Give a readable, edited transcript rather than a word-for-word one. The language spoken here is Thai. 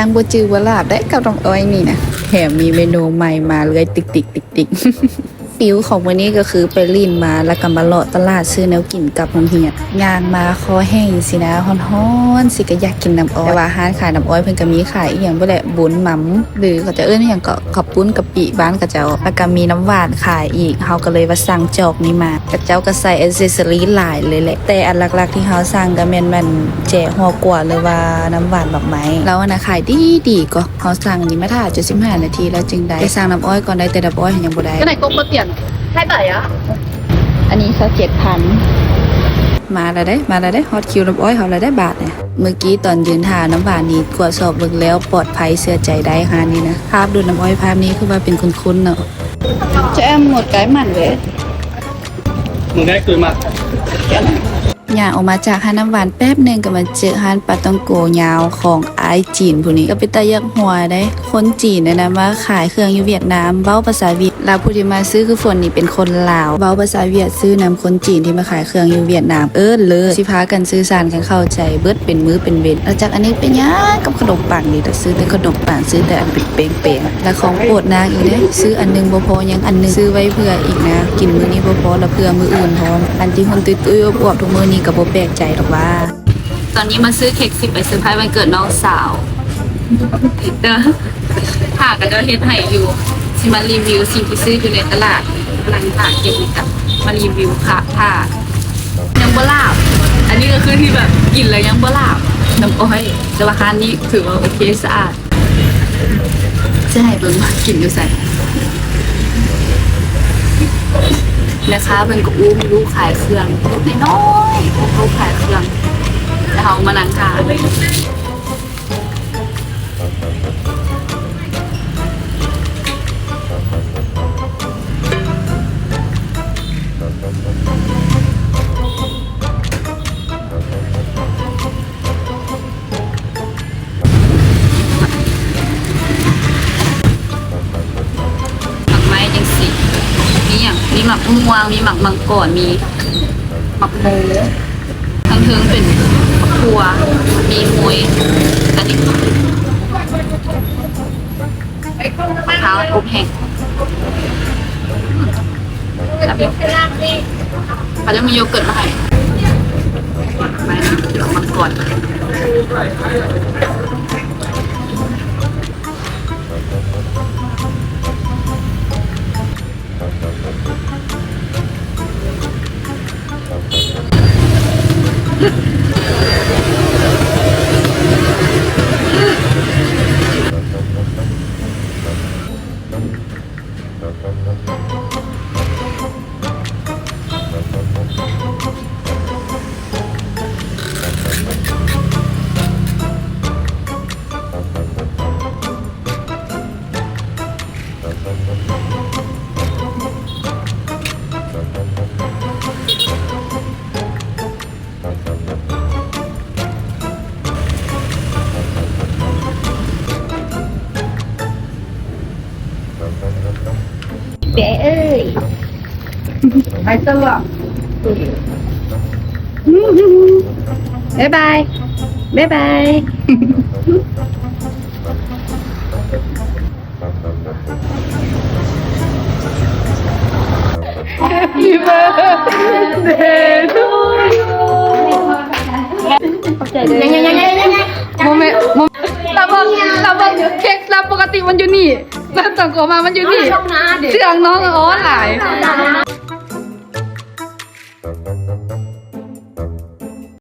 ตั้งบ่จือบ่ลาบได้กับน้องอ้อยนี่นะแถมมีเมนูใหม่มาเลยติ๊กติ๊กติ๊กติ๊กฟิวของวันนี้ก็คือไปลินมาแล้วก็มาเลาะตลาดซื้อแนวกินกับน้องเฮียย่างมาคอแห้งสินะฮ้อนๆสิก็อยากกินน้ำอ้อยแต่ว่าร้านขายน้ำอ้อยเพิ่นก็มีขายอีหยังบ่แหละบุญหม่ำหรือเขาจะเอิ้นอีหยังก็ขับปุ้นกะปิบ้านกระเจ้าแล้วก็มีน้ำหวานขายอีกเฮาก็เลยว่าสั่งจอกนี้มากระเจ้าก็ใส่แอคเซสซอรี่หลายเลยแหละแต่อันหลักๆที่เฮาสั่งก็แม่นมันแจ่หัวกว่าหรือว่าน้ำหวานแบบไหมแล้วอันน่ะขายดีก็เฮาสั่งนี่มาท่าจุด15นาทีแล้วจึงได้ไปสั่งน้ำอ้อยก่อนได้แต่น้ำอ้อยยังบ่ได้ cái này cũng có tiền hai tẩy á อันนี้เขา7,000มาแล้วได้ฮอตคิวน้ำอ้อยเขาแล้วได้บาทเนี่ยเมื่อกี้ตอนยืนหาน้ำหวานนี้ตรวจสอบเบิ่งแล้วปลอดภัยเชื่อใจได้ค่ะนี่นะภาพดูน้ำอ้อยภาพนี้คือว่าเป็นคุ้นๆเนาะจะแอมหมดไก่มันเว้ย một cái cười mặt ย่างออกมาจากห้านน้ำหวานแป๊บหนึงก็มาเจอห้านปลาต้องโกยาวของไอจีนผู้นี้ก็เป็นตายักหัวได้คนจีนนะมาขายเครื่องอยู่เวียดนามเว้าภาษาเวียดแล้วผู้ที่มาซื้อคือฝนนี่เป็นคนลาวเว้าภาษาเวียดซื้อนำคนจีนที่มาขายเครื่องอยู่เวียดนามเลยสิพากันซื้อสารกันเข้าใจเบิดเป็นมื้อเป็นเว้นแล้วจากอันนี้เป็นหยังกับขนมปังนี่แต่ซื้อแต่ขนมปังซื้อแต่อันเป็นเป้งๆแล้วของโปรดนางอีกเด้ซื้ออันนึงบ่พอยังอันนึงซื้อไว้เพื่ออีกนะกินมื้อนี้บ่พอแล้วเพื่อมื้ออื่นพร้อมอันที่หุ่นตุ้ยๆอวบๆทุกมื้อนี้ก็บ่แปลกใจว่าตอนนี้มาซื้อเค้ก10ไปเซอร์ไพรส์วันเกิดน้องสาวเด้อผ่ากันเด้อเฮ็ดให้อยู่สิมารีวิวสิ่งที่ซื้ออยู่ในตลาดกำลังผ่าเก็บนี่กับมารีวิวค่ะผ่ายังบ่ลาบอันนี้ก็คือที่แบบกินแล้วยังบ่ลาบน้ำอ้อยแต่ว่าร้านนี้ถือว่าโอเคสะอาดจะให้เบิ่งว่ากินอยู่ไสนะคะเป็นก็อุ้มลูกขายเครื่องน้อยๆลูกขายเครื่องแล้วเขามานั่งทานมีหมักม่วงมีหมักมังกรมีหมักหมูทั้งเทิงเป็นครัวมีมวยอันนี้มะพร้าวอบแห้งแล้วเขาจะมีโยเกิร์ตมาให้ไม่นะเดี๋ยวมังกรเบ๊เอ้ยไปตัวบ๊ายบายบ๊ายบาย Happy birthday to you โมเมนต์เราบอกเค้กเราปกติมันอยู่นี่แล้วต่างกว่ามามันอยู่นี่เสียงน้องอ๋อหลาย